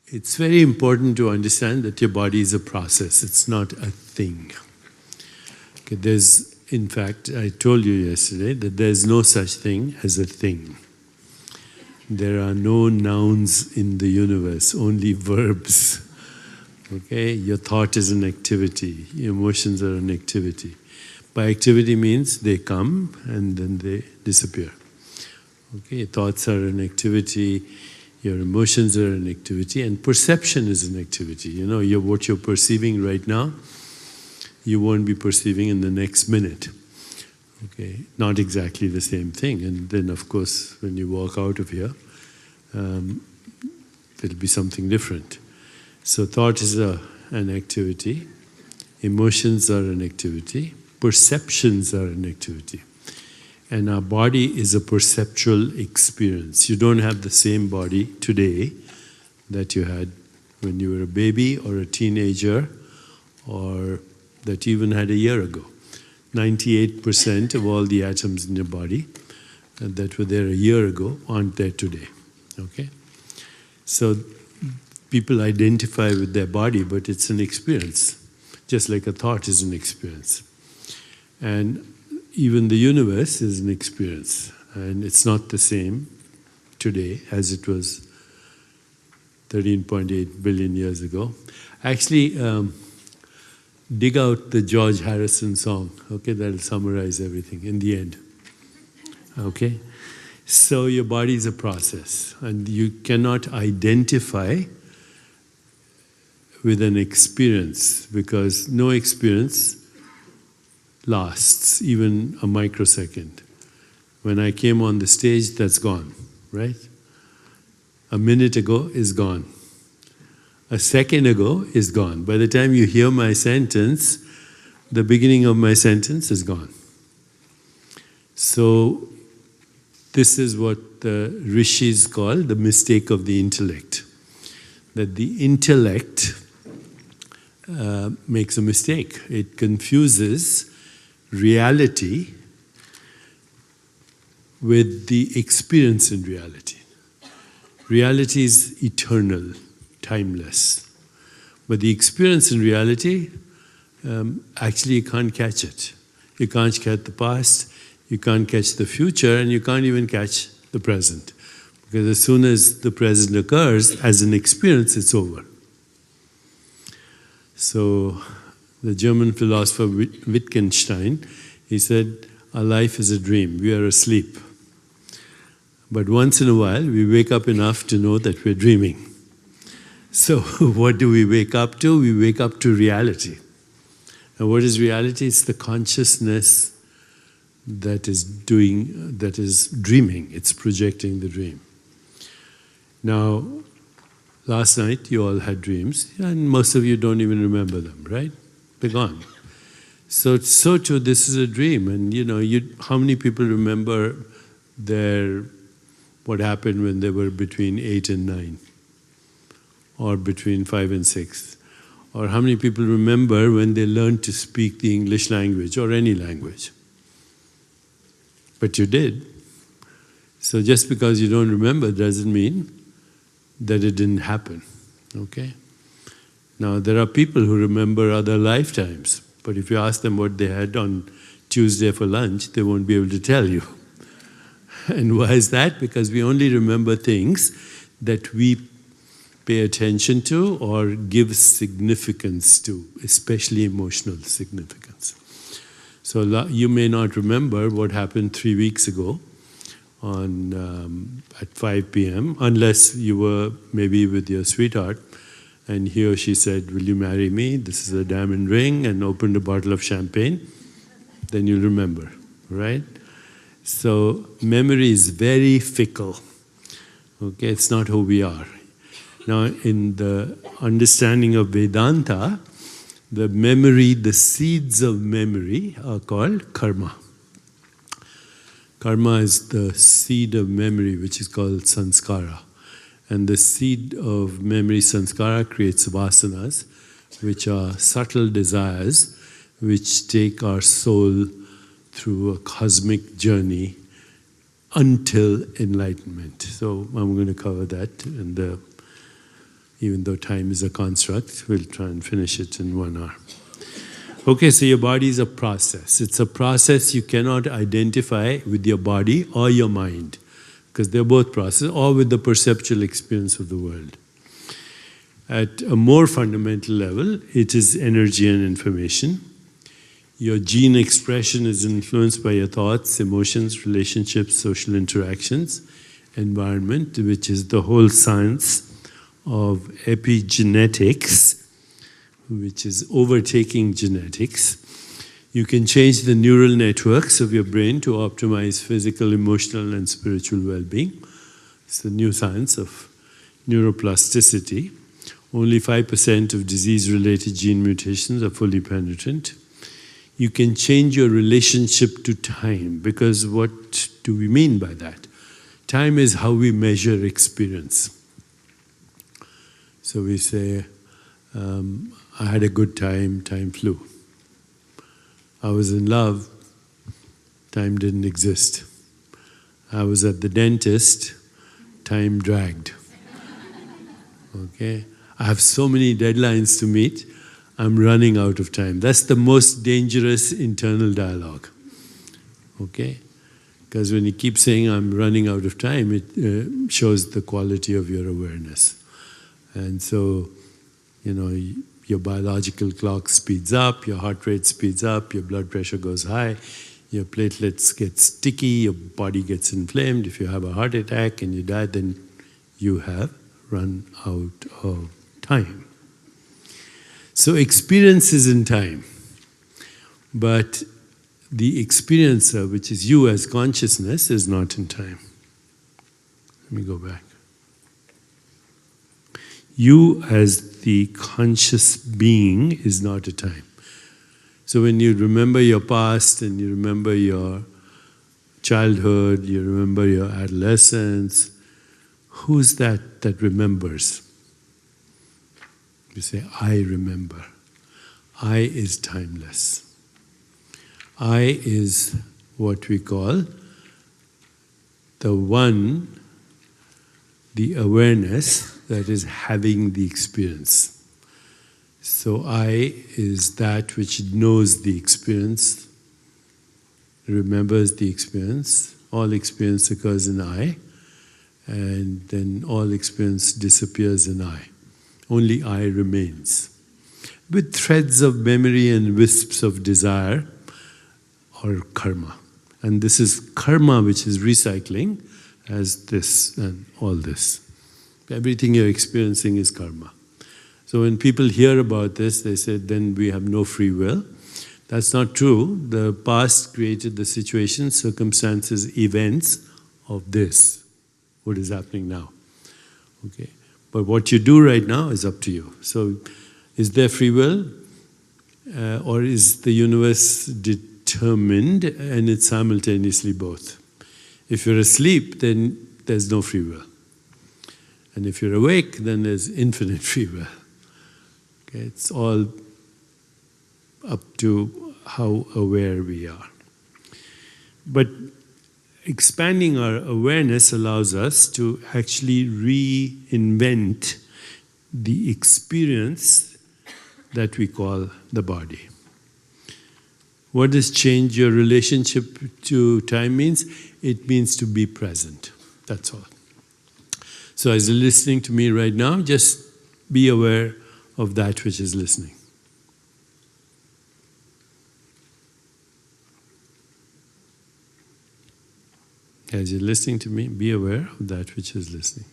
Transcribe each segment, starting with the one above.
it's very important to understand that your body is a process, it's not a thing. Okay, in fact, I told you yesterday that there's no such thing as a thing. There are no nouns in the universe, only verbs. Okay, your thought is an activity, your emotions are an activity. By activity means they come and then they disappear. Okay, thoughts are an activity, your emotions are an activity, and perception is an activity. You know, what you're perceiving right now, you won't be perceiving in the next minute. Okay, not exactly the same thing. And then, of course, when you walk out of here, there'll be something different. So thought is an activity, emotions are an activity, perceptions are an activity. And our body is a perceptual experience. You don't have the same body today that you had when you were a baby or a teenager or that you even had a year ago. 98% of all the atoms in your body that were there a year ago aren't there today. Okay? So people identify with their body, but it's an experience, just like a thought is an experience. And even the universe is an experience, and it's not the same today as it was 13.8 billion years ago. Actually, dig out the George Harrison song, okay, that'll summarize everything in the end. Okay? So your body is a process, and you cannot identify with an experience because no experience lasts even a microsecond. When I came on the stage, that's gone, right? A minute ago is gone. A second ago is gone. By the time you hear my sentence, the beginning of my sentence is gone. So this is what the rishis call the mistake of the intellect. That the intellect makes a mistake. It confuses reality with the experience in reality. Reality is eternal, timeless. But the experience in reality, actually you can't catch it. You can't catch the past, you can't catch the future, and you can't even catch the present. Because as soon as the present occurs, as an experience, it's over. So the German philosopher Wittgenstein, he said, our life is a dream, we are asleep. But once in a while, we wake up enough to know that we're dreaming. So what do we wake up to? We wake up to reality. And what is reality? It's the consciousness that is dreaming. It's projecting the dream. Now, last night you all had dreams, and most of you don't even remember them, right? They're gone. So too, this is a dream, and how many people remember what happened when they were between 8 and 9, or between 5 and 6? Or how many people remember when they learned to speak the English language or any language? But you did. So just because you don't remember doesn't mean that it didn't happen, okay? Now, there are people who remember other lifetimes, but if you ask them what they had on Tuesday for lunch, they won't be able to tell you. And why is that? Because we only remember things that we pay attention to or give significance to, especially emotional significance. So you may not remember what happened 3 weeks ago at 5 p.m. unless you were maybe with your sweetheart and he or she said, will you marry me? This is a diamond ring, and opened a bottle of champagne. Then you'll remember, right? So memory is very fickle. Okay, it's not who we are. Now, in the understanding of Vedanta, the seeds of memory are called karma. Karma is the seed of memory, which is called sanskara. And the seed of memory, sanskara, creates vasanas, which are subtle desires, which take our soul through a cosmic journey until enlightenment. So I'm going to cover that in the even though time is a construct. We'll try and finish it in 1 hour. Okay, so your body is a process. It's a process you cannot identify with your body or your mind, because they're both processes, or with the perceptual experience of the world. At a more fundamental level, it is energy and information. Your gene expression is influenced by your thoughts, emotions, relationships, social interactions, environment, which is the whole science of epigenetics, which is overtaking genetics. You can change the neural networks of your brain to optimize physical, emotional, and spiritual well-being. It's the new science of neuroplasticity. Only 5% of disease-related gene mutations are fully penetrant. You can change your relationship to time, because what do we mean by that? Time is how we measure experience. So we say, I had a good time, time flew. I was in love, time didn't exist. I was at the dentist, time dragged. Okay? I have so many deadlines to meet, I'm running out of time. That's the most dangerous internal dialogue. Okay? Because when you keep saying, I'm running out of time, it shows the quality of your awareness. And so, your biological clock speeds up, your heart rate speeds up, your blood pressure goes high, your platelets get sticky, your body gets inflamed. If you have a heart attack and you die, then you have run out of time. So experience is in time, but the experiencer, which is you as consciousness, is not in time. Let me go back. You as the conscious being is not a time. So when you remember your past and you remember your childhood, you remember your adolescence, who's that remembers? You say, I remember. I is timeless. I is what we call the one, the awareness that is having the experience. So I is that which knows the experience, remembers the experience. All experience occurs in I, and then all experience disappears in I. Only I remains. With threads of memory and wisps of desire or karma. And this is karma which is recycling as this and all this. Everything you're experiencing is karma. So when people hear about this, they say, then we have no free will. That's not true. The past created the situations, circumstances, events of this, what is happening now. Okay. But what you do right now is up to you. So is there free will? Or is the universe determined and it's simultaneously both? If you're asleep, then there's no free will. And if you're awake, then there's infinite free will. Okay, it's all up to how aware we are. But expanding our awareness allows us to actually reinvent the experience that we call the body. What does change your relationship to time means? It means to be present. That's all. So as you're listening to me right now, just be aware of that which is listening. As you're listening to me, be aware of that which is listening.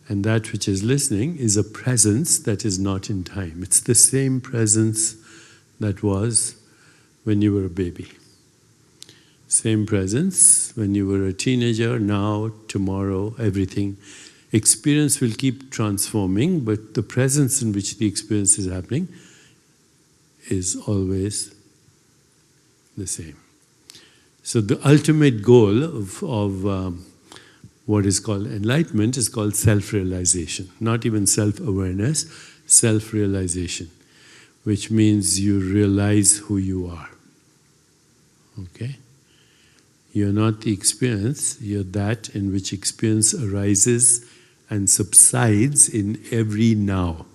And that which is listening is a presence that is not in time. It's the same presence that was when you were a baby. Same presence when you were a teenager, now, tomorrow, everything. Experience will keep transforming, but the presence in which the experience is happening is always the same. So the ultimate goal of what is called enlightenment is called self-realization. Not even self-awareness, self-realization, which means you realize who you are. Okay? You're not the experience, you're that in which experience arises and subsides in every now.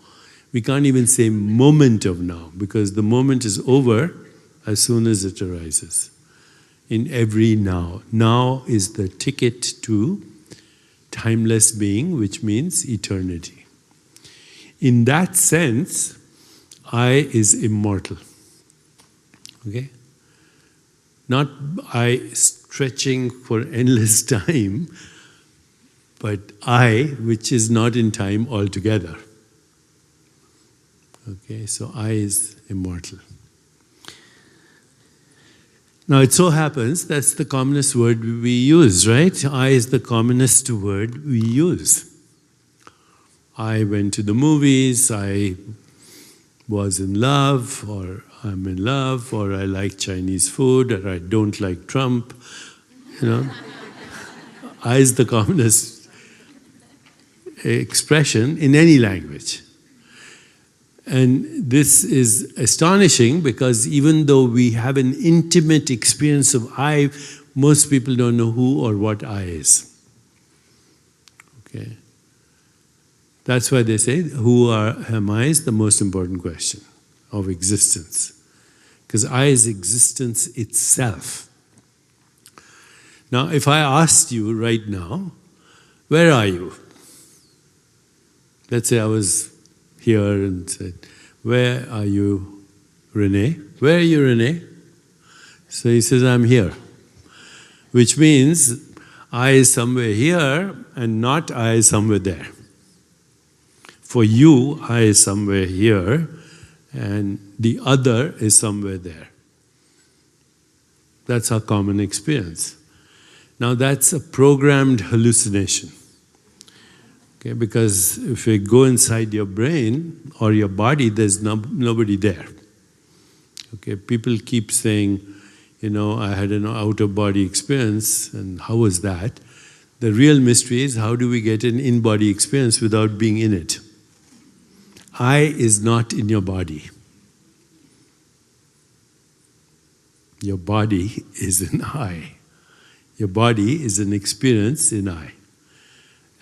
We can't even say moment of now, because the moment is over as soon as it arises. In every now. Now is the ticket to timeless being, which means eternity. In that sense, I is immortal. Okay? Not I stretching for endless time, but I which is not in time altogether. Okay, so I is immortal. Now it so happens that's the commonest word we use, right? I is the commonest word we use. I went to the movies, I was in love, or I'm in love, or I like Chinese food, or I don't like Trump, you know. I is the commonest expression in any language. And this is astonishing because even though we have an intimate experience of I, most people don't know who or what I is. Okay. That's why they say, who am I is the most important question of existence. Because I is existence itself. Now, if I asked you right now, where are you? Let's say I was here and said, where are you, Rene? Where are you, Rene? So he says, I'm here. Which means I is somewhere here and not I is somewhere there. For you, I is somewhere here and the other is somewhere there. That's our common experience. Now that's a programmed hallucination. Okay, because if you go inside your brain or your body, there's nobody there. Okay, people keep saying, you know, I had an out-of-body experience, and how was that? The real mystery is how do we get an in-body experience without being in it? I is not in your body. Your body is an I. Your body is an experience in I.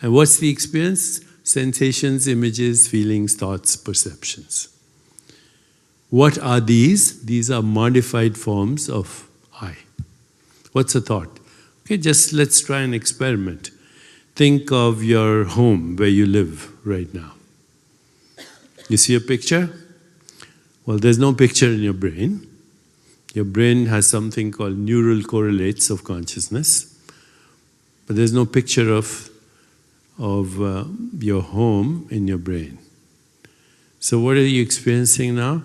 And what's the experience? Sensations, images, feelings, thoughts, perceptions. What are these? These are modified forms of I. What's a thought? Okay, just let's try an experiment. Think of your home where you live right now. You see a picture? Well, there's no picture in your brain. Your brain has something called neural correlates of consciousness, but there's no picture of your home in your brain. So what are you experiencing now?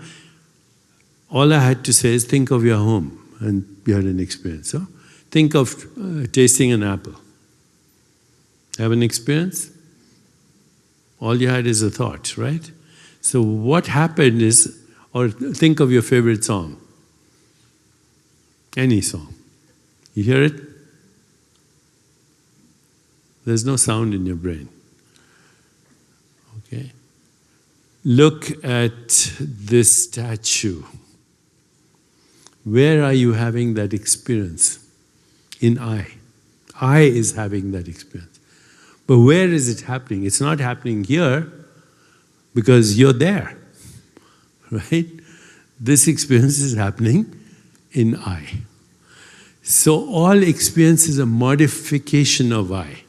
All I had to say is think of your home and you had an experience. So think of tasting an apple. Have an experience? All you had is a thought, right? So what happened is, or think of your favorite song. Any song. You hear it? There's no sound in your brain. Okay? Look at this statue. Where are you having that experience? In I. I is having that experience. But where is it happening? It's not happening here because you're there. Right? This experience is happening in I. So all experience is a modification of I.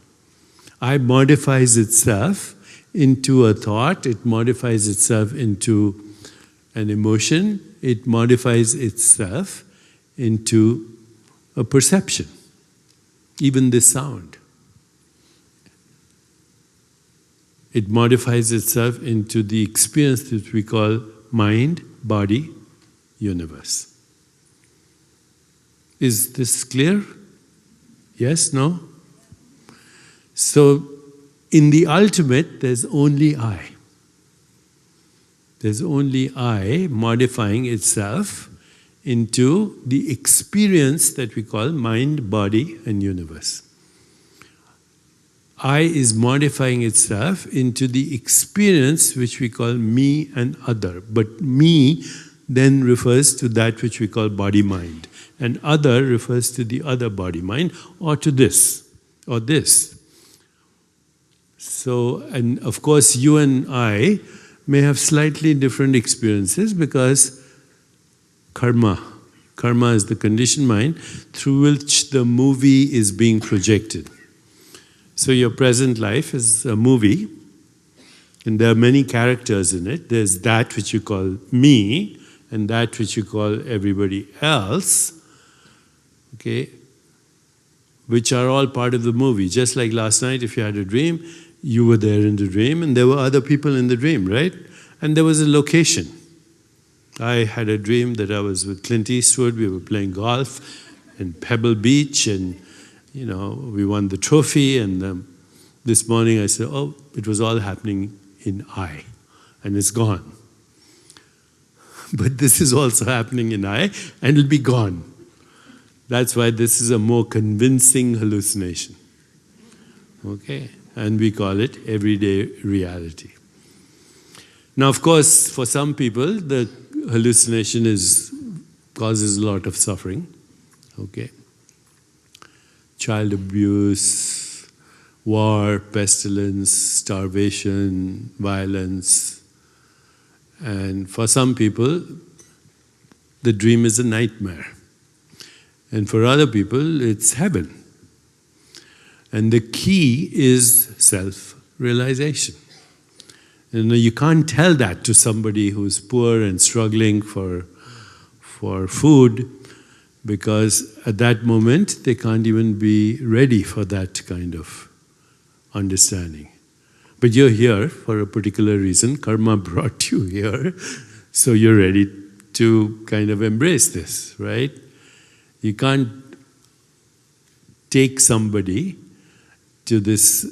I modifies itself into a thought, it modifies itself into an emotion, it modifies itself into a perception, even this sound. It modifies itself into the experience that we call mind, body, universe. Is this clear? Yes? No? So, in the ultimate, there's only I. There's only I modifying itself into the experience that we call mind, body, and universe. I is modifying itself into the experience which we call me and other. But me then refers to that which we call body-mind. And other refers to the other body-mind, or to this, or this. So, and of course you and I may have slightly different experiences because karma is the conditioned mind through which the movie is being projected. So your present life is a movie, and there are many characters in it. There's that which you call me, and that which you call everybody else, okay, which are all part of the movie. Just like last night, if you had a dream, you were there in the dream, and there were other people in the dream, right? And there was a location. I had a dream that I was with Clint Eastwood, we were playing golf in Pebble Beach, and we won the trophy, and this morning I said, oh, it was all happening in I, and it's gone. But this is also happening in I, and it'll be gone. That's why this is a more convincing hallucination. Okay? And we call it everyday reality. Now, of course, for some people, the hallucination causes a lot of suffering. Okay? Child abuse, war, pestilence, starvation, violence. And for some people, the dream is a nightmare. And for other people, it's heaven. And the key is self-realization. You can't tell that to somebody who's poor and struggling for food, because at that moment they can't even be ready for that kind of understanding. But you're here for a particular reason. Karma brought you here, so you're ready to kind of embrace this, right? You can't take somebody to this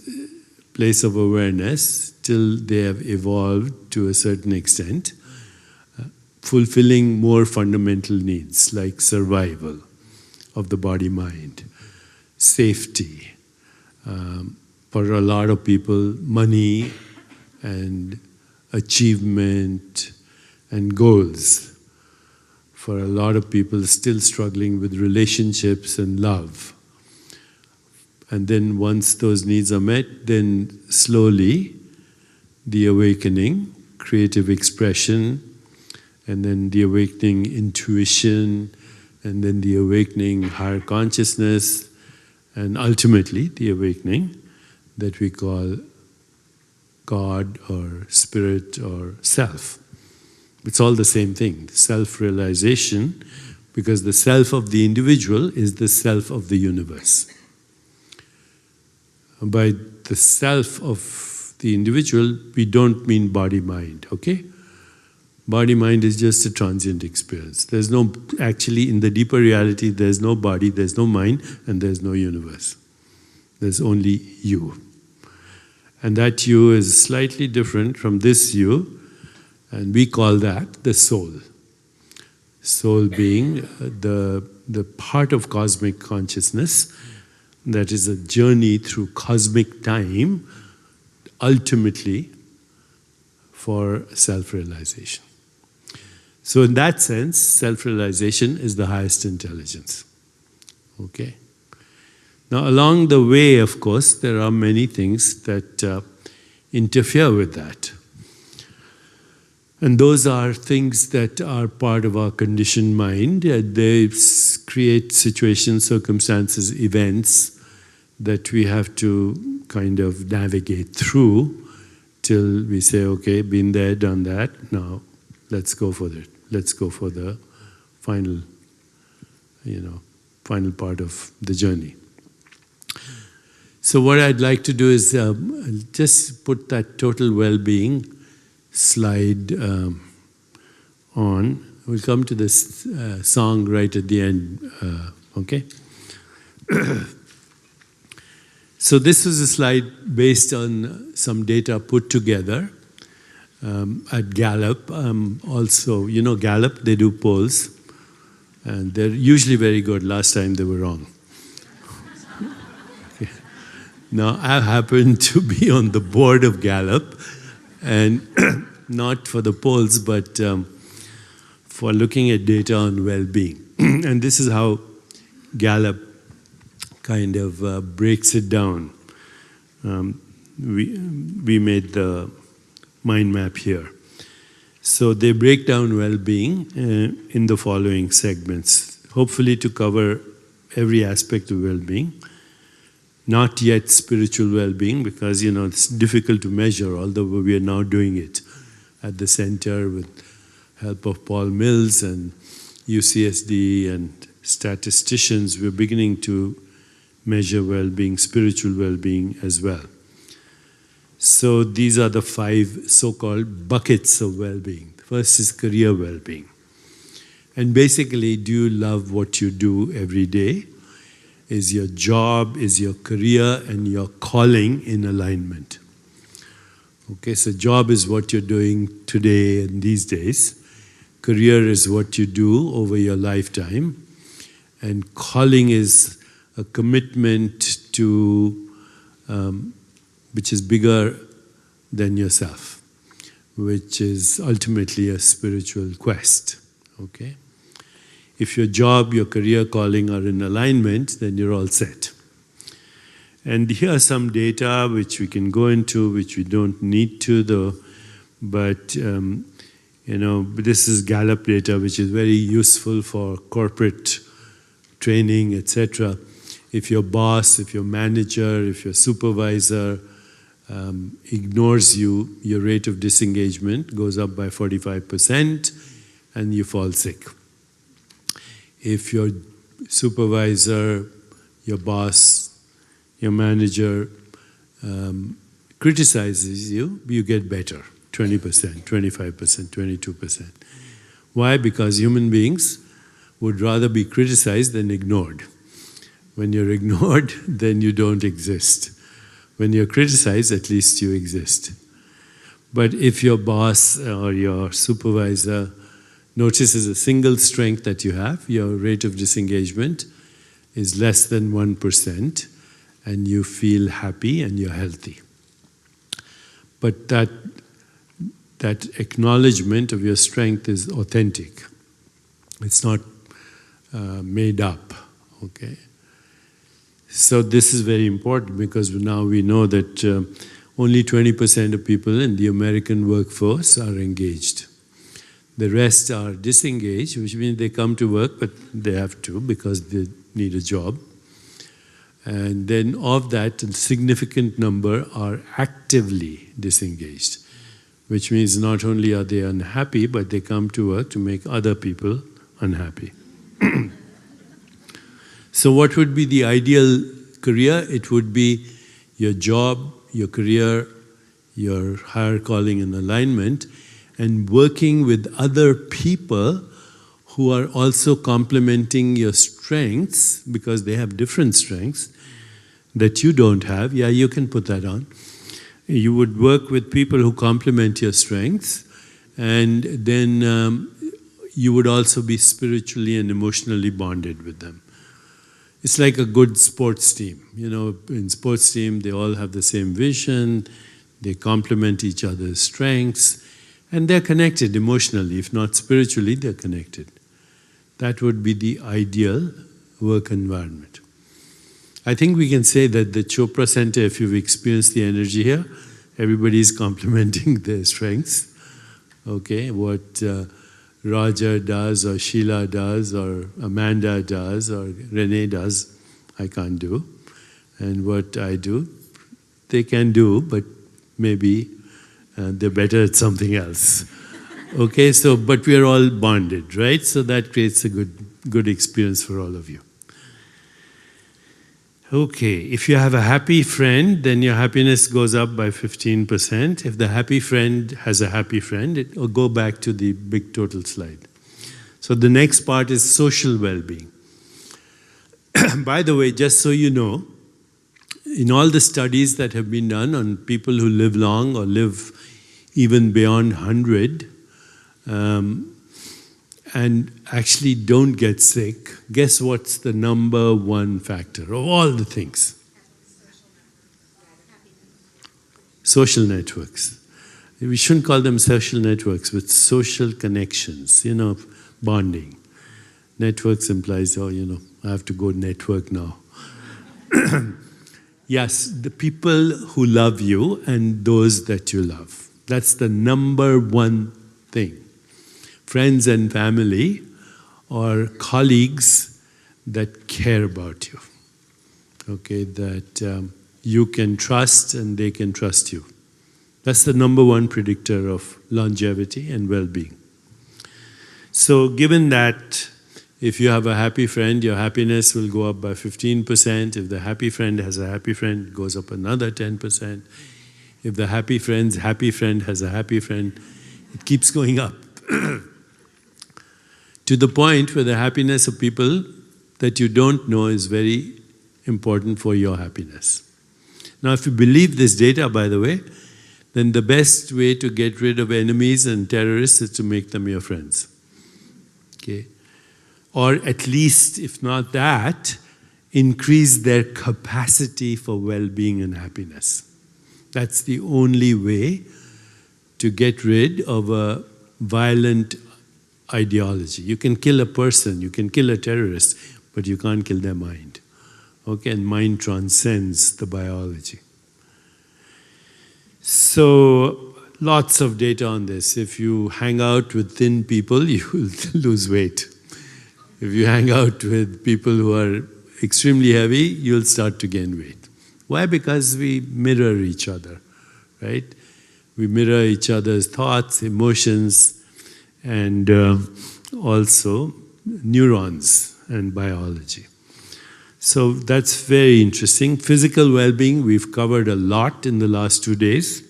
place of awareness till they have evolved to a certain extent, fulfilling more fundamental needs like survival of the body-mind, safety, for a lot of people, money and achievement and goals. For a lot of people still struggling with relationships and love. And then once those needs are met, then slowly the awakening, creative expression, and then the awakening intuition, and then the awakening higher consciousness, and ultimately the awakening that we call God or Spirit or Self. It's all the same thing, self-realization, because the self of the individual is the self of the universe. By the self of the individual, we don't mean body-mind, okay? Body-mind is just a transient experience. There's no, actually in the deeper reality, there's no body, there's no mind, and there's no universe. There's only you. And that you is slightly different from this you, and we call that the soul. Soul being the part of cosmic consciousness that is a journey through cosmic time, ultimately for self-realization. So in that sense, self-realization is the highest intelligence. Okay? Now along the way, of course, there are many things that interfere with that. And those are things that are part of our conditioned mind. They create situations, circumstances, events that we have to kind of navigate through till we say, okay, been there, done that, now let's go for it. Let's go for the final, final part of the journey. So what I'd like to do is just put that total well-being slide on. We'll come to this song right at the end, okay? So this was a slide based on some data put together at Gallup. Also, Gallup, they do polls, and they're usually very good. Last time they were wrong. Okay. Now, I happen to be on the board of Gallup, and not for the polls, but for looking at data on well-being. And this is how Gallup kind of breaks it down. we made the mind map here. So they break down well-being in the following segments, hopefully to cover every aspect of well-being. Not yet spiritual well-being, because it's difficult to measure, although we are now doing it at the center with help of Paul Mills and UCSD and statisticians. We're beginning to measure well-being, spiritual well-being as well. So these are the 5 so-called buckets of well-being. First is career well-being. And basically, do you love what you do every day? Is your job, is your career and your calling in alignment? Okay, so job is what you're doing today and these days. Career is what you do over your lifetime. And calling is a commitment to, which is bigger than yourself, which is ultimately a spiritual quest. Okay? If your job, your career, calling are in alignment, then you're all set. And here are some data which we can go into, which we don't need to though, but this is Gallup data, which is very useful for corporate training, etc. If your boss, if your manager, if your supervisor ignores you, your rate of disengagement goes up by 45% and you fall sick. If your supervisor, your boss, your manager criticizes you, you get better, 20%, 25%, 22%. Why? Because human beings would rather be criticized than ignored. When you're ignored, then you don't exist. When you're criticized, at least you exist. But if your boss or your supervisor notices a single strength that you have, your rate of disengagement is less than 1%, and you feel happy and you're healthy. But that acknowledgement of your strength is authentic. It's not made up, okay? So this is very important because now we know that only 20% of people in the American workforce are engaged. The rest are disengaged, which means they come to work, but they have to because they need a job. And then of that, a significant number are actively disengaged, which means not only are they unhappy, but they come to work to make other people unhappy. So what would be the ideal career? It would be your job, your career, your higher calling and alignment, and working with other people who are also complementing your strengths, because they have different strengths that you don't have. Yeah, you can put that on. You would work with people who complement your strengths, and then you would also be spiritually and emotionally bonded with them. It's like a good sports team. In sports team, they all have the same vision, they complement each other's strengths, and they're connected emotionally. If not spiritually, they're connected. That would be the ideal work environment. I think we can say that the Chopra Center, if you've experienced the energy here, everybody is complementing their strengths. Okay, what Roger does, or Sheila does, or Amanda does, or Renee does, I can't do. And what I do, they can do, but maybe they're better at something else. Okay, so, but we are all bonded, right? So that creates a good experience for all of you. Okay, if you have a happy friend, then your happiness goes up by 15%. If the happy friend has a happy friend, it will go back to the big total slide. So the next part is social well-being. By the way, just so you know, in all the studies that have been done on people who live long or live even beyond 100, and actually don't get sick, guess what's the number one factor of all the things? Social networks. We shouldn't call them social networks, but social connections, bonding. Networks implies, I have to go network now. Yes, the people who love you and those that you love. That's the number one thing. Friends and family or colleagues that care about you. Okay, that you can trust and they can trust you. That's the number one predictor of longevity and well-being. So given that, if you have a happy friend, your happiness will go up by 15%. If the happy friend has a happy friend, it goes up another 10%. If the happy friend's happy friend has a happy friend, it keeps going up. To the point where the happiness of people that you don't know is very important for your happiness. Now, if you believe this data, by the way, then the best way to get rid of enemies and terrorists is to make them your friends. Okay? Or at least, if not that, increase their capacity for well-being and happiness. That's the only way to get rid of a violent ideology. You can kill a person, you can kill a terrorist, but you can't kill their mind. Okay, and mind transcends the biology. So, lots of data on this. If you hang out with thin people, you will lose weight. If you hang out with people who are extremely heavy, you'll start to gain weight. Why? Because we mirror each other, right? We mirror each other's thoughts, emotions, and also neurons and biology. So that's very interesting. Physical well-being, we've covered a lot in the last 2 days.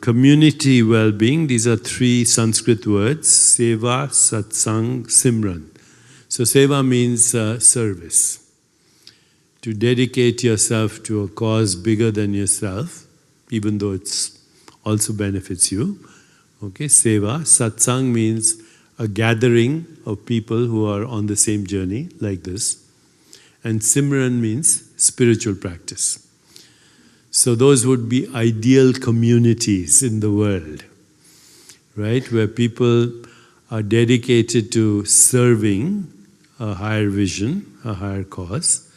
Community well-being, these are 3 Sanskrit words, seva, satsang, simran. So seva means service. To dedicate yourself to a cause bigger than yourself, even though it also benefits you. Okay, seva. Satsang means a gathering of people who are on the same journey, like this. And simran means spiritual practice. So those would be ideal communities in the world, right? Where people are dedicated to serving a higher vision, a higher cause,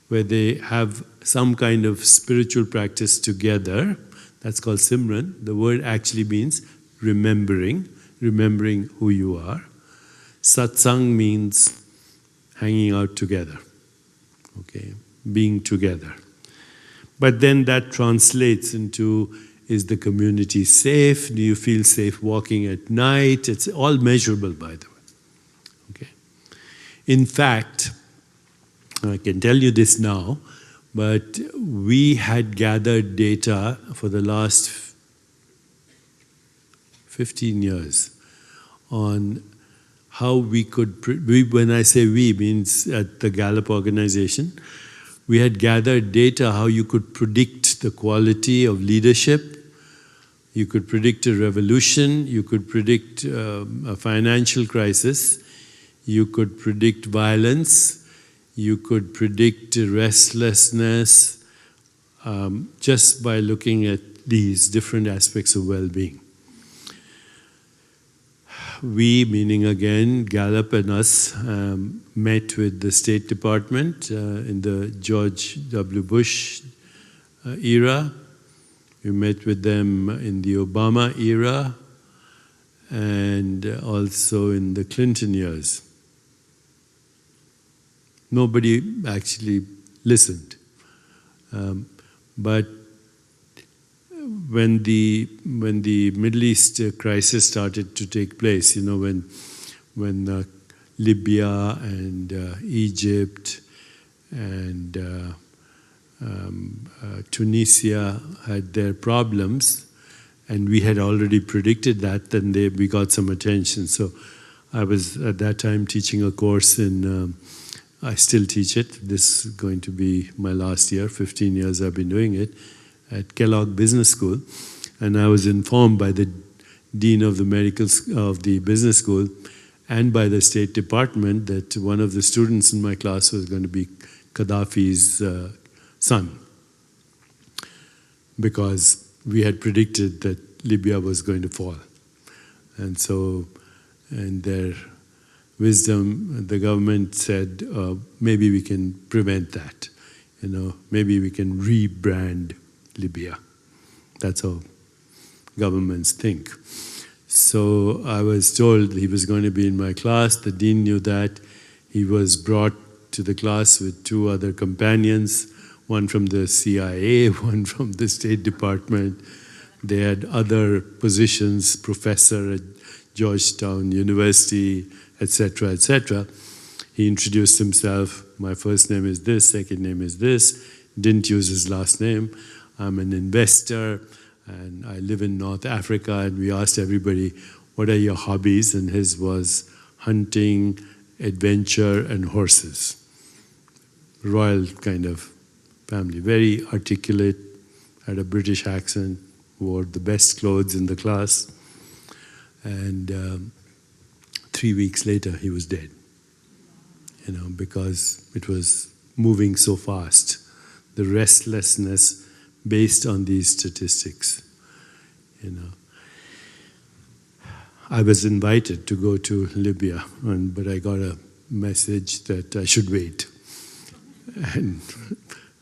where they have some kind of spiritual practice together. That's called Simran. The word actually means remembering who you are. Satsang means hanging out together, okay, being together. But then that translates into, is the community safe? Do you feel safe walking at night? It's all measurable, by the way. Okay. In fact, I can tell you this now, but we had gathered data for the last 15 years on how we could, when I say we, means at the Gallup organization, we had gathered data how you could predict the quality of leadership, you could predict a revolution, you could predict a financial crisis, you could predict violence, you could predict restlessness, just by looking at these different aspects of well-being. We, meaning again Gallup and us, met with the State Department in the George W. Bush era. We met with them in the Obama era and also in the Clinton years. Nobody actually listened. But when the Middle East crisis started to take place, you know, when Libya and Egypt and Tunisia had their problems, and we had already predicted that, then we got some attention. So I was at that time teaching a course in, I still teach it, this is going to be my last year, 15 years I've been doing it, at Kellogg Business School, and I was informed by the dean of the business school and by the State Department that one of the students in my class was going to be Gaddafi's son, because we had predicted that Libya was going to fall. And so, in their wisdom, the government said, maybe we can prevent that. maybe we can rebrand Libya. That's how governments think. So I was told he was going to be in my class. The dean knew that. He was brought to the class with 2 other companions, one from the CIA, one from the State Department. They had other positions, professor at Georgetown University, etc., etc. He introduced himself. My first name is this, second name is this. Didn't use his last name. I'm an investor and I live in North Africa. And we asked everybody, what are your hobbies? And his was hunting, adventure, and horses. Royal kind of family. Very articulate, had a British accent, wore the best clothes in the class. And 3 weeks later, he was dead. Because it was moving so fast. The restlessness based on these statistics. I was invited to go to Libya, but I got a message that I should wait. And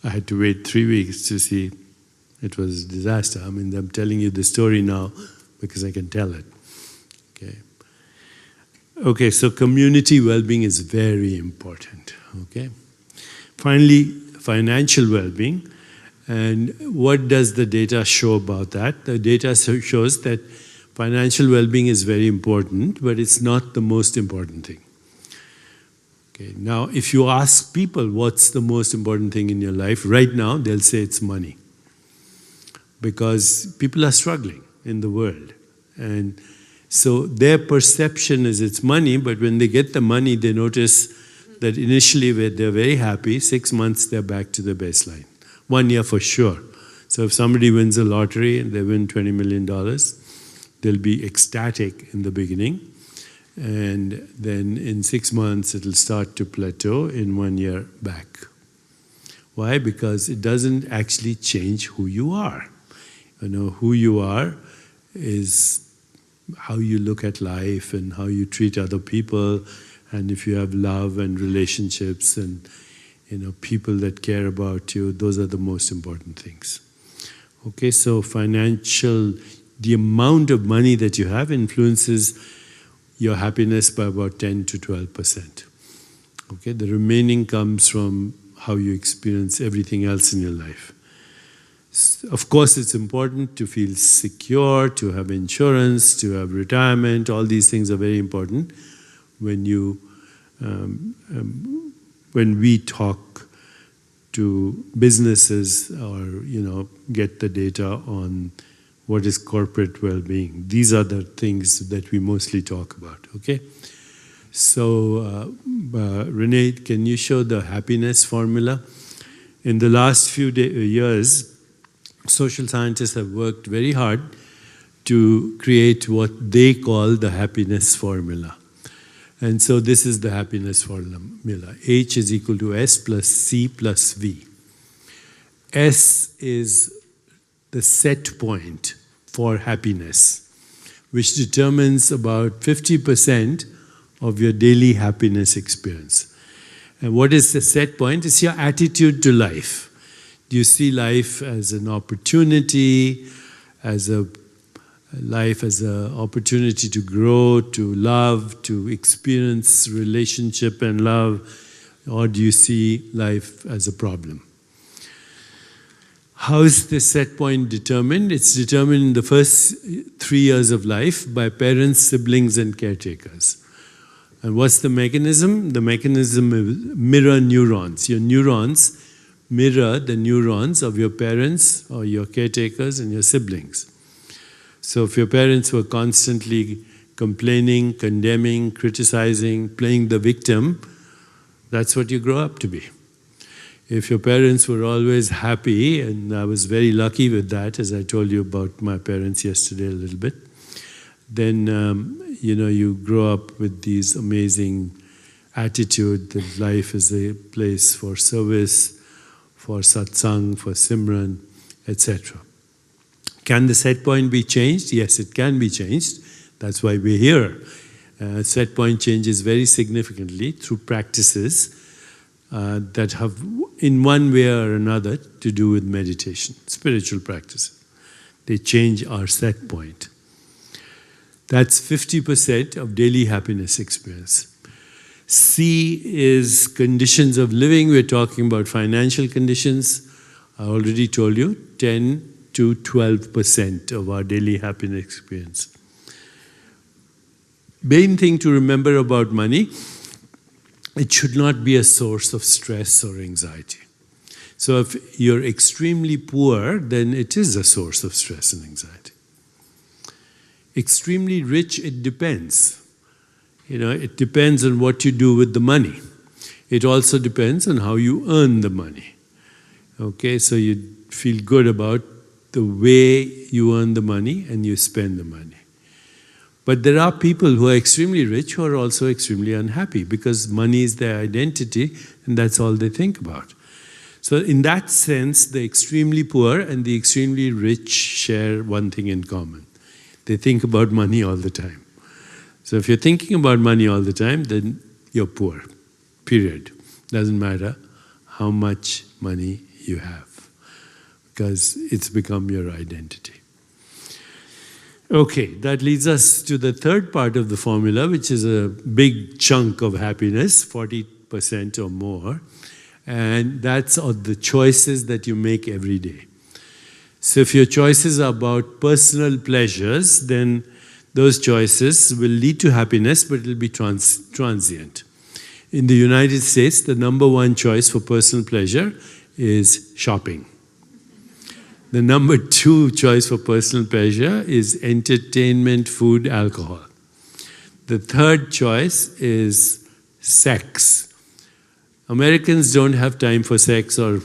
I had to wait 3 weeks to see. It was a disaster. I mean, I'm telling you the story now because I can tell it. Okay, so community well-being is very important. Okay. Finally, financial well-being. And what does the data show about that? The data shows that financial well-being is very important, but it's not the most important thing. Okay. Now, if you ask people what's the most important thing in your life, right now they'll say it's money. Because people are struggling in the world. And so their perception is it's money, but when they get the money, they notice that initially they're very happy. 6 months, they're back to the baseline. 1 year for sure. So if somebody wins a lottery and they win $20 million, they'll be ecstatic in the beginning. And then in 6 months, it'll start to plateau. In 1 year, back. Why? Because it doesn't actually change who you are. Who you are is how you look at life and how you treat other people, and if you have love and relationships and people that care about you, those are the most important things. Okay, so the amount of money that you have influences your happiness by about 10 to 12%. Okay, the remaining comes from how you experience everything else in your life. Of course, it's important to feel secure, to have insurance, to have retirement. All these things are very important when we talk to businesses or get the data on what is corporate well-being. These are the things that we mostly talk about. Okay, so Renee, can you show the happiness formula? In the last few years, social scientists have worked very hard to create what they call the happiness formula. And so this is the happiness formula. H is equal to S plus C plus V. S is the set point for happiness, which determines about 50% of your daily happiness experience. And what is the set point? It's your attitude to life. Do you see life as an opportunity, as an opportunity to grow, to love, to experience relationship and love, or do you see life as a problem? How is this set point determined? It's determined in the first 3 years of life by parents, siblings, and caretakers. And what's the mechanism? The mechanism is mirror neurons. Your neurons mirror the neurons of your parents or your caretakers and your siblings. So if your parents were constantly complaining, condemning, criticizing, playing the victim, that's what you grow up to be. If your parents were always happy, and I was very lucky with that, as I told you about my parents yesterday a little bit, then you grow up with these amazing attitude that life is a place for service, for satsang, for simran, etc. Can the set point be changed? Yes, it can be changed. That's why we're here. Set point changes very significantly through practices that have in one way or another to do with meditation, spiritual practices. They change our set point. That's 50% of daily happiness experience. C is conditions of living. We're talking about financial conditions. I already told you, 10 to 12% of our daily happiness experience. Main thing to remember about money, it should not be a source of stress or anxiety. So if you're extremely poor, then it is a source of stress and anxiety. Extremely rich, it depends. It depends on what you do with the money. It also depends on how you earn the money. Okay, so you feel good about the way you earn the money and you spend the money. But there are people who are extremely rich who are also extremely unhappy because money is their identity and that's all they think about. So in that sense, the extremely poor and the extremely rich share one thing in common. They think about money all the time. So if you're thinking about money all the time, then you're poor, period. Doesn't matter how much money you have, because it's become your identity. Okay, that leads us to the third part of the formula, which is a big chunk of happiness, 40% or more, and that's of the choices that you make every day. So if your choices are about personal pleasures, then those choices will lead to happiness, but it will be transient. In the United States, the number one choice for personal pleasure is shopping. The number two choice for personal pleasure is entertainment, food, alcohol. The third choice is sex. Americans don't have time for sex or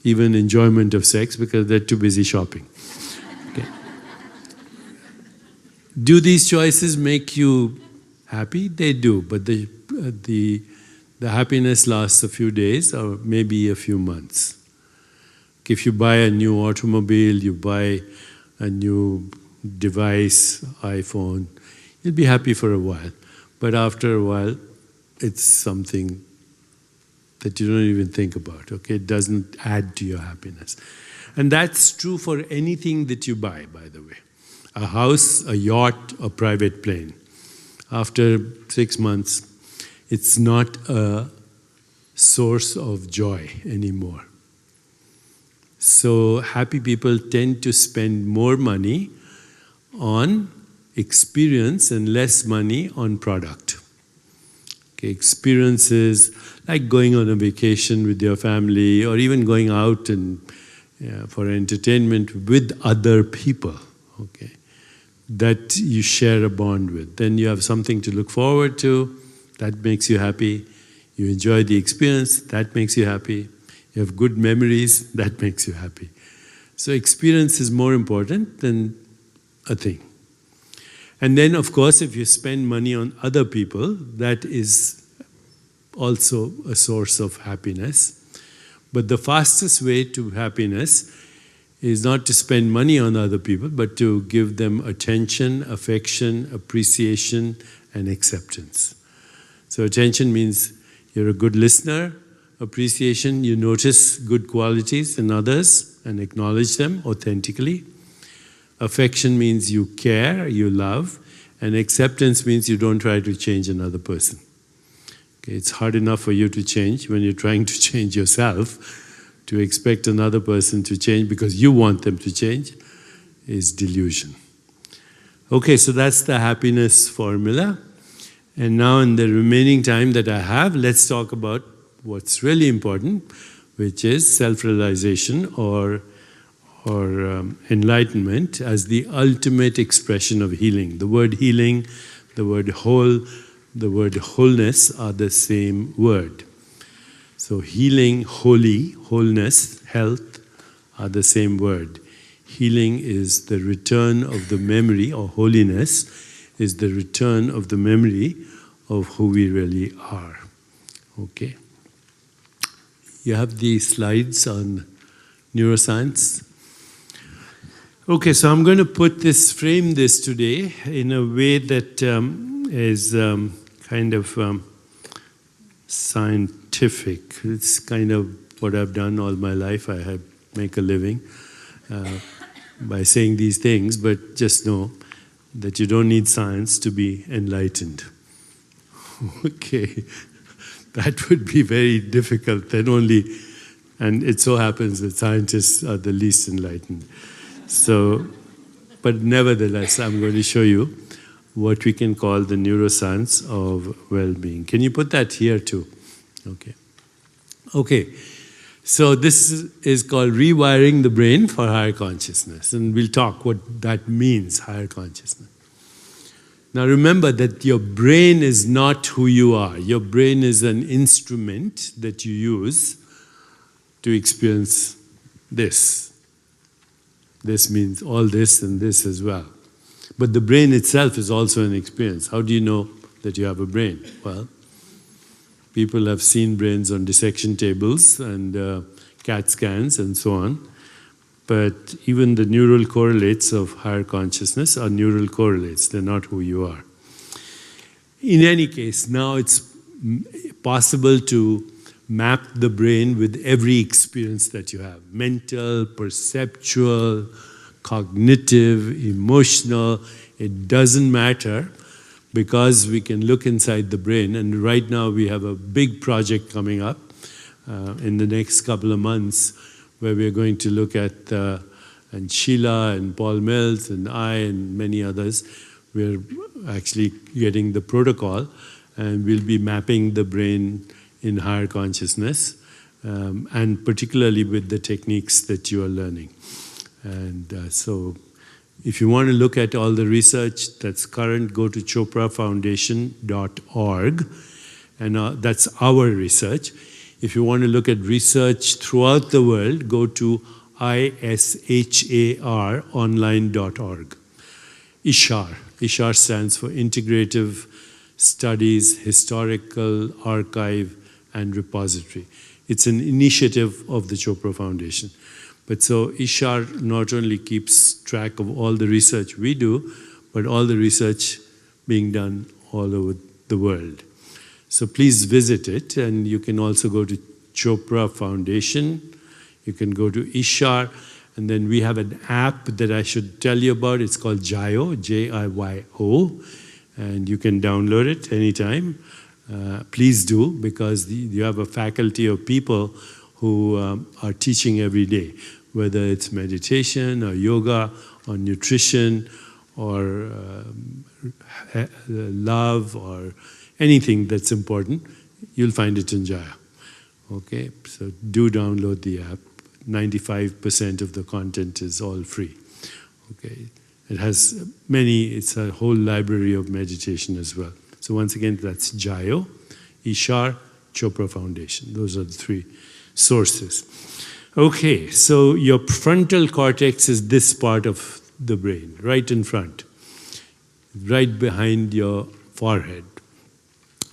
even enjoyment of sex because they're too busy shopping. Okay. Do these choices make you happy? They do, but the happiness lasts a few days or maybe a few months. If you buy a new automobile, you buy a new device, iPhone, you'll be happy for a while. But after a while, it's something that you don't even think about, okay? It doesn't add to your happiness. And that's true for anything that you buy, by the way. A house, a yacht, a private plane. After 6 months, it's not a source of joy anymore. So happy people tend to spend more money on experience and less money on product. Okay, experiences like going on a vacation with your family or even going out and for entertainment with other people, okay, that you share a bond with. Then you have something to look forward to, that makes you happy. You enjoy the experience, that makes you happy. You have good memories, that makes you happy. So experience is more important than a thing. And then, of course, if you spend money on other people, that is also a source of happiness. But the fastest way to happiness is not to spend money on other people, but to give them attention, affection, appreciation, and acceptance. So attention means you're a good listener. Appreciation, you notice good qualities in others and acknowledge them authentically. Affection means you care, you love. And acceptance means you don't try to change another person. Okay, it's hard enough for you to change when you're trying to change yourself. To expect another person to change because you want them to change is delusion. Okay, so that's the happiness formula. And now in the remaining time that I have, let's talk about what's really important, which is self-realization or enlightenment as the ultimate expression of healing. The word healing, the word whole, the word wholeness are the same word. So healing, holy, wholeness, health are the same word. Healing is the return of the memory, or holiness is the return of the memory of who we really are. Okay. You have the slides on neuroscience. Okay, so I'm going to frame this today in a way that is kind of scientific. It's kind of what I've done all my life. I have make a living by saying these things, but just know that you don't need science to be enlightened. Okay, that would be very difficult. Then only, and it so happens that scientists are the least enlightened. So, but nevertheless, I'm going to show you what we can call the neuroscience of well-being. Can you put that here too? Okay. Okay. So this is called rewiring the brain for higher consciousness, and we'll talk what that means, higher consciousness. Now remember that your brain is not who you are. Your brain is an instrument that you use to experience this. This means all this and this as well. But the brain itself is also an experience. How do you know that you have a brain? Well, people have seen brains on dissection tables and CAT scans and so on. But even the neural correlates of higher consciousness are neural correlates. They're not who you are. In any case, now it's possible to map the brain with every experience that you have. Mental, perceptual, cognitive, emotional. It doesn't matter, because we can look inside the brain. And right now we have a big project coming up in the next couple of months, where we're going to look at, and Sheila and Paul Mills and I and many others, we're actually getting the protocol, and we'll be mapping the brain in higher consciousness, and particularly with the techniques that you are learning. And so if you want to look at all the research that's current, go to choprafoundation.org, and that's our research. If you want to look at research throughout the world, go to isharonline.org. ISHAR. ISHAR stands for Integrative Studies, Historical Archive and Repository. It's an initiative of the Chopra Foundation. But so ISHAR not only keeps track of all the research we do, but all the research being done all over the world. So please visit it, and you can also go to Chopra Foundation. You can go to ISHAR, and then we have an app that I should tell you about. It's called JIO, J-I-Y-O, and you can download it anytime. Please do, because you have a faculty of people who are teaching every day, whether it's meditation or yoga or nutrition or love or anything that's important. You'll find it in Jaya. Okay, so do download the app. 95% of the content is all free. Okay, it has it's a whole library of meditation as well. So once again, that's JIO, ISHAR, Chopra Foundation. Those are the three sources. Okay, so your frontal cortex is this part of the brain, right in front, right behind your forehead.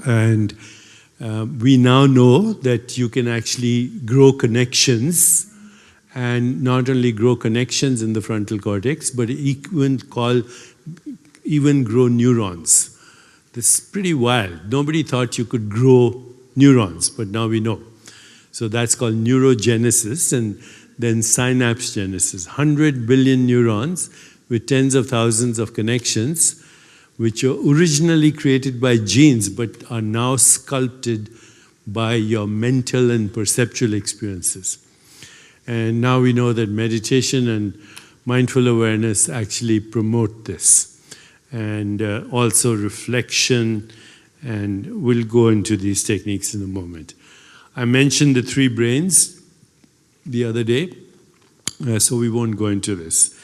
And we now know that you can actually grow connections, and not only grow connections in the frontal cortex, but even grow neurons. This is pretty wild. Nobody thought you could grow neurons, but now we know. So that's called neurogenesis, and then synapse genesis. 100 billion neurons with tens of thousands of connections, which are originally created by genes, but are now sculpted by your mental and perceptual experiences. And now we know that meditation and mindful awareness actually promote this. And also reflection, and we'll go into these techniques in a moment. I mentioned the three brains the other day, so we won't go into this.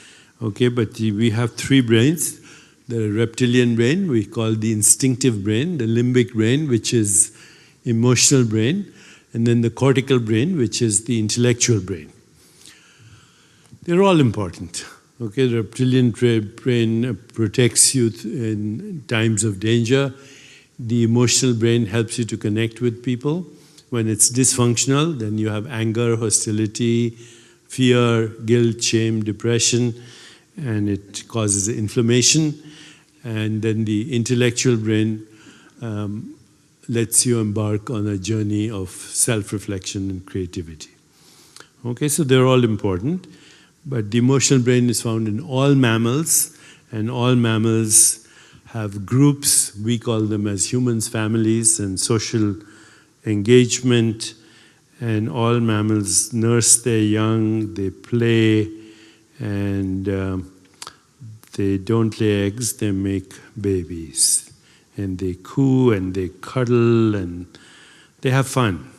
Okay, but we have three brains. The reptilian brain, we call the instinctive brain, the limbic brain, which is emotional brain, and then the cortical brain, which is the intellectual brain. They're all important. Okay, the reptilian brain protects you in times of danger. The emotional brain helps you to connect with people. When it's dysfunctional, then you have anger, hostility, fear, guilt, shame, depression, and it causes inflammation. And then the intellectual brain lets you embark on a journey of self-reflection and creativity. Okay, so they're all important. But the emotional brain is found in all mammals, and all mammals have groups. We call them as humans, families, and social engagement. And all mammals nurse their young, they play, and they don't lay eggs, they make babies. And they coo and they cuddle and they have fun.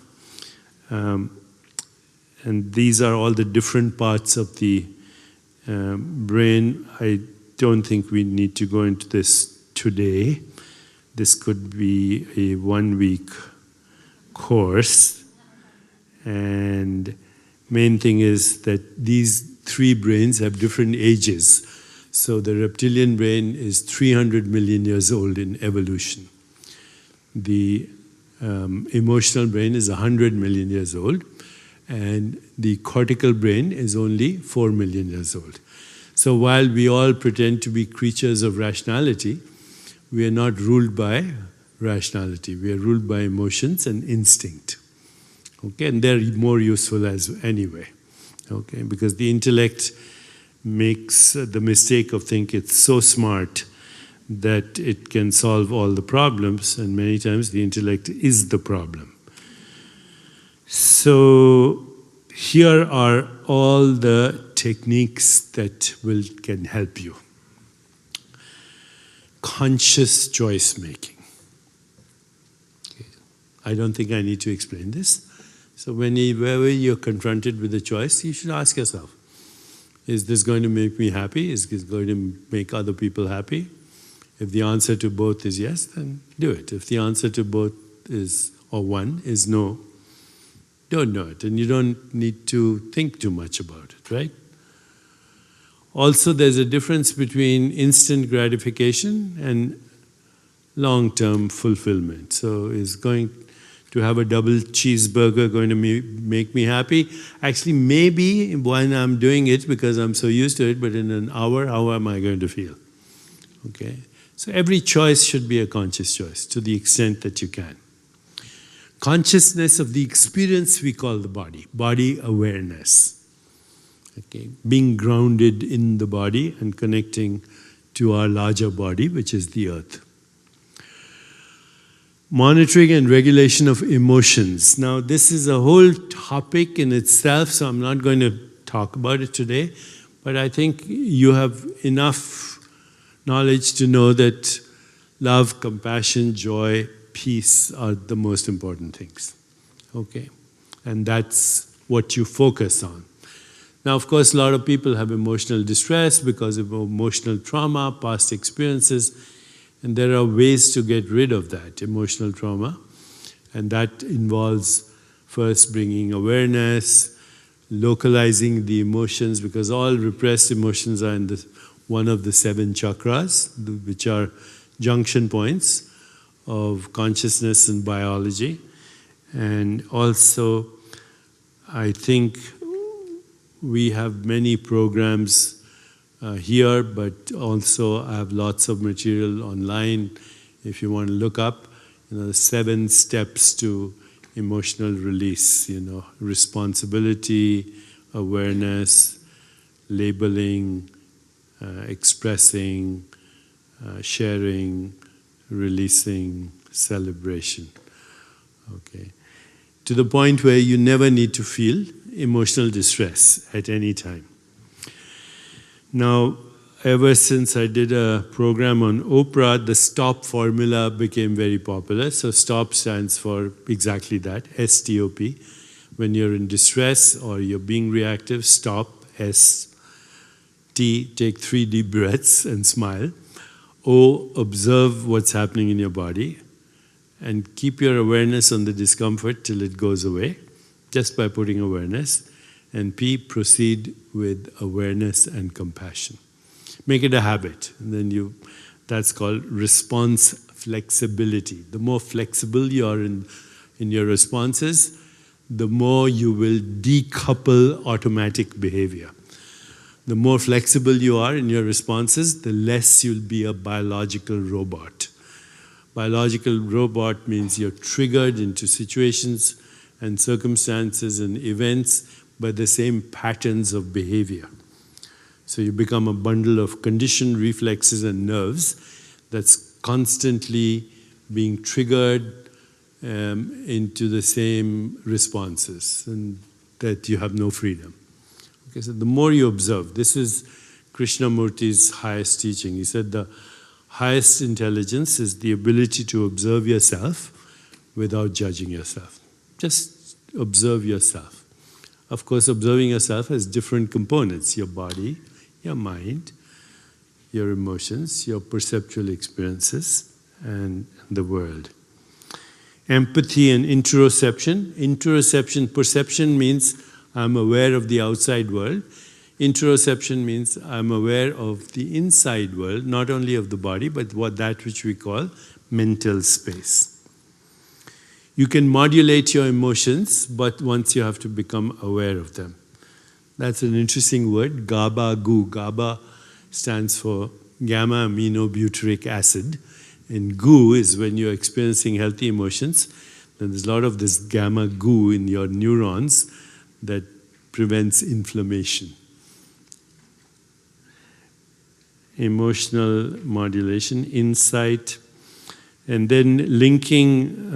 And these are all the different parts of the brain. I don't think we need to go into this today. This could be a 1-week course. And main thing is that these 3 brains have different ages. So the reptilian brain is 300 million years old in evolution. The emotional brain is 100 million years old. And the cortical brain is only 4 million years old. So while we all pretend to be creatures of rationality, we are not ruled by rationality. We are ruled by emotions and instinct. Okay, and they're more useful as anyway. Okay, because the intellect makes the mistake of thinking it's so smart that it can solve all the problems, and many times the intellect is the problem. So here are all the techniques that can help you. Conscious choice making. Okay. I don't think I need to explain this. So whenever you're confronted with a choice, you should ask yourself, is this going to make me happy? Is this going to make other people happy? If the answer to both is yes, then do it. If the answer to both is, or one, is no, don't do it. And you don't need to think too much about it, right? Also, there's a difference between instant gratification and long-term fulfillment. So is going to have a double cheeseburger going to make me happy? Actually, maybe when I'm doing it because I'm so used to it, but in an hour, how am I going to feel? Okay? So every choice should be a conscious choice to the extent that you can. Consciousness of the experience we call the body awareness. Okay? Being grounded in the body and connecting to our larger body, which is the earth. Monitoring and regulation of emotions. Now, this is a whole topic in itself, so I'm not going to talk about it today, but I think you have enough knowledge to know that love, compassion, joy, peace are the most important things. Okay? And that's what you focus on. Now, of course, a lot of people have emotional distress because of emotional trauma, past experiences, and there are ways to get rid of that emotional trauma. And that involves first bringing awareness, localizing the emotions, because all repressed emotions are in one of the 7 chakras, which are junction points of consciousness and biology. And also, I think we have many programs here, but also I have lots of material online if you want to look up, the 7 steps to emotional release, responsibility, awareness, labeling, expressing, sharing, releasing, celebration. Okay. To the point where you never need to feel emotional distress at any time. Now, ever since I did a program on Oprah, the STOP formula became very popular. So STOP stands for exactly that, S-T-O-P. When you're in distress or you're being reactive, stop, S-T, take 3 deep breaths and smile. O, observe what's happening in your body and keep your awareness on the discomfort till it goes away, just by putting awareness. And P, proceed with awareness and compassion. Make it a habit. And then that's called response flexibility. The more flexible you are in your responses, the more you will decouple automatic behavior. The more flexible you are in your responses, the less you'll be a biological robot. Biological robot means you're triggered into situations and circumstances and events by the same patterns of behavior. So you become a bundle of conditioned reflexes and nerves that's constantly being triggered into the same responses, and that you have no freedom. Okay, so the more you observe, this is Krishnamurti's highest teaching. He said the highest intelligence is the ability to observe yourself without judging yourself. Just observe yourself. Of course, observing yourself has different components: your body, your mind, your emotions, your perceptual experiences, and the world. Empathy and interoception. Interoception, perception means I'm aware of the outside world. Interoception means I'm aware of the inside world, not only of the body, but that which we call mental space. You can modulate your emotions, but once you have to become aware of them. That's an interesting word, GABA-GU. GABA stands for gamma-aminobutyric acid. And GU is when you're experiencing healthy emotions, then there's a lot of this gamma-GU in your neurons that prevents inflammation. Emotional modulation, insight, and then linking,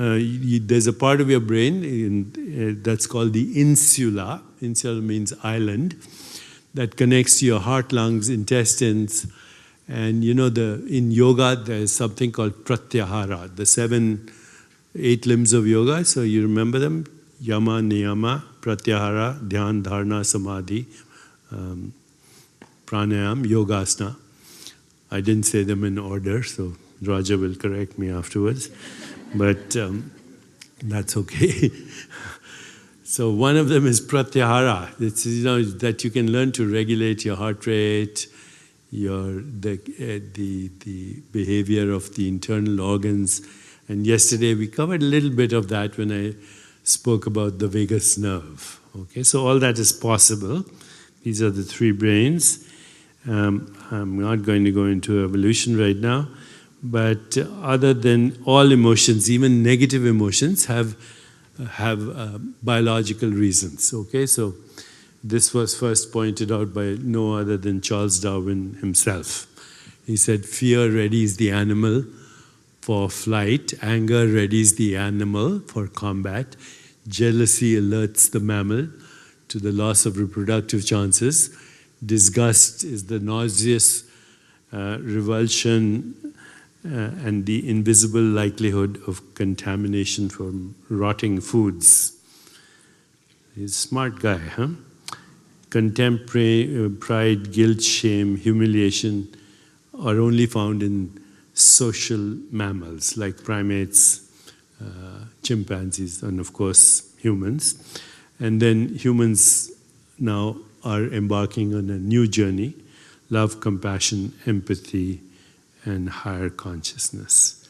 there's a part of your brain that's called the insula. Insula means island, that connects to your heart, lungs, intestines. And you know, in yoga, there's something called pratyahara, the 8 limbs of yoga. So you remember them? Yama, niyama, pratyahara, dhyan, dharana, samadhi, pranayam, yogasana. I didn't say them in order, so Raja will correct me afterwards. But that's okay. So one of them is pratyahara. It's, that you can learn to regulate your heart rate, the behavior of the internal organs. And yesterday we covered a little bit of that when I spoke about the vagus nerve. Okay, so all that is possible. These are the 3 brains. I'm not going to go into evolution right now, but other than all emotions, even negative emotions have biological reasons. Okay, so this was first pointed out by no other than Charles Darwin himself. He said, fear readies the animal for flight, anger readies the animal for combat, jealousy alerts the mammal to the loss of reproductive chances, disgust is the nauseous revulsion and the invisible likelihood of contamination from rotting foods. He's a smart guy, huh? Contempt, pride, guilt, shame, humiliation are only found in social mammals like primates, chimpanzees, and of course humans. And then humans now are embarking on a new journey: love, compassion, empathy, and higher consciousness.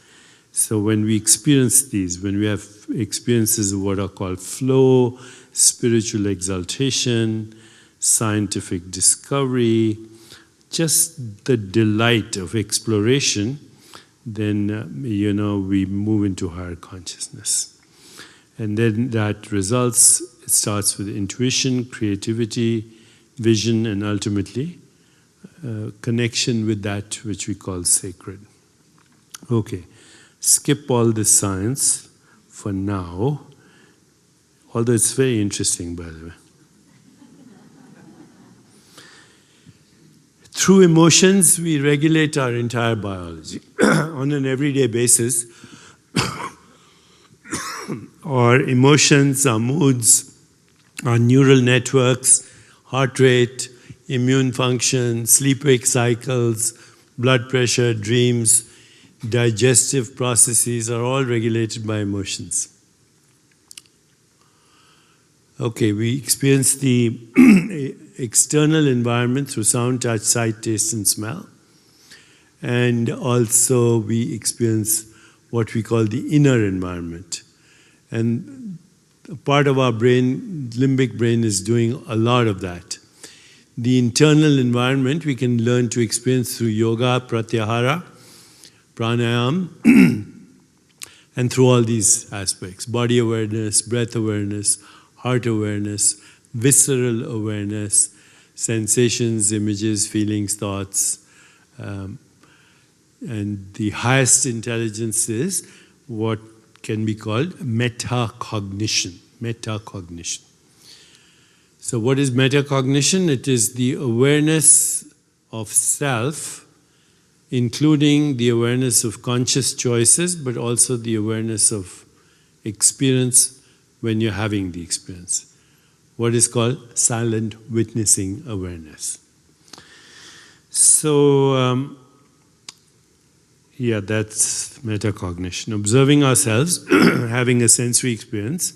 So when we experience these, when we have experiences of what are called flow, spiritual exaltation, scientific discovery, just the delight of exploration, then we move into higher consciousness. And then that results, it starts with intuition, creativity, vision, and ultimately connection with that which we call sacred. Okay, skip all this science for now, although it's very interesting, by the way. Through emotions, we regulate our entire biology. On an everyday basis, our emotions, our moods, our neural networks, heart rate, immune function, sleep-wake cycles, blood pressure, dreams, digestive processes are all regulated by emotions. Okay, we experience the external environment through sound, touch, sight, taste, and smell. And also we experience what we call the inner environment. And part of our brain, limbic brain, is doing a lot of that. The internal environment we can learn to experience through yoga, pratyahara, pranayam, and through all these aspects: body awareness, breath awareness, heart awareness, visceral awareness, sensations, images, feelings, thoughts. And the highest intelligence is what can be called metacognition. Metacognition. So what is metacognition? It is the awareness of self, including the awareness of conscious choices, but also the awareness of experience when you're having the experience. What is called silent witnessing awareness. So, yeah, that's metacognition. Observing ourselves, having a sensory experience,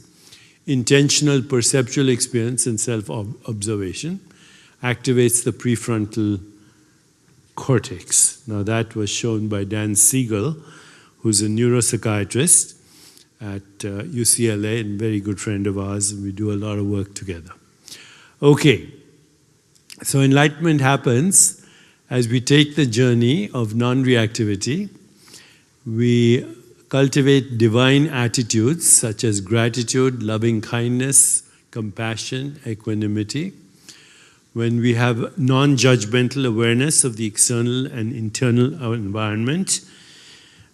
intentional perceptual experience and self-observation activates the prefrontal cortex. Now that was shown by Dan Siegel, who's a neuropsychiatrist at UCLA and a very good friend of ours, and we do a lot of work together. Okay, so enlightenment happens as we take the journey of non-reactivity. We cultivate divine attitudes such as gratitude, loving kindness, compassion, equanimity. When we have non-judgmental awareness of the external and internal environment,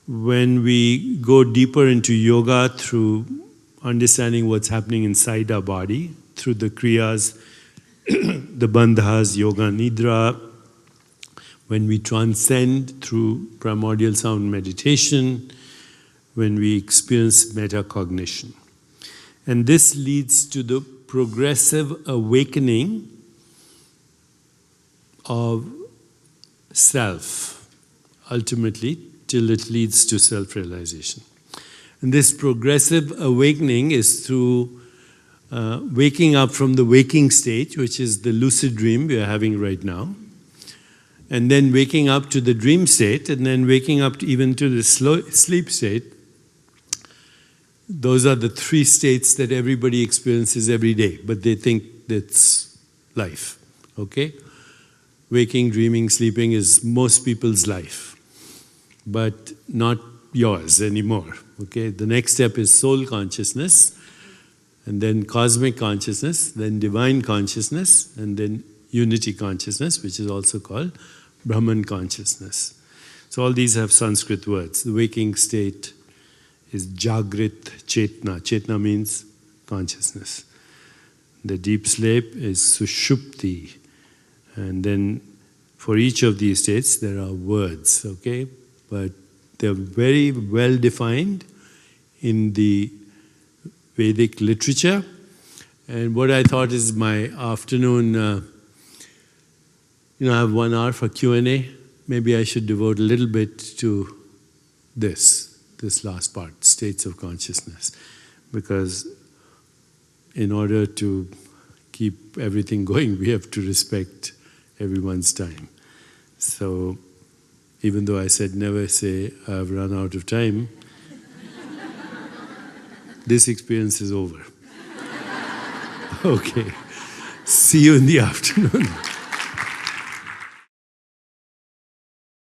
when we go deeper into yoga through understanding what's happening inside our body, through the kriyas, the bandhas, yoga nidra, when we transcend through primordial sound meditation, when we experience metacognition. And this leads to the progressive awakening of self, ultimately, till it leads to self-realization. And this progressive awakening is through waking up from the waking state, which is the lucid dream we are having right now, and then waking up to the dream state, and then waking up even to the sleep state. Those are the three states that everybody experiences every day, but they think that's life, okay? Waking, dreaming, sleeping is most people's life, but not yours anymore, okay? The next step is soul consciousness, and then cosmic consciousness, then divine consciousness, and then unity consciousness, which is also called Brahman consciousness. So all these have Sanskrit words. The waking state is Jagrit Chetna. Chetna means consciousness. The deep sleep is Sushupti. And then for each of these states there are words, okay? But they're very well defined in the Vedic literature. And what I thought is my afternoon, I have 1 hour for Q&A. Maybe I should devote a little bit to this last part, states of consciousness. Because in order to keep everything going, we have to respect everyone's time. So even though I said never say I've run out of time, this experience is over. Okay. See you in the afternoon.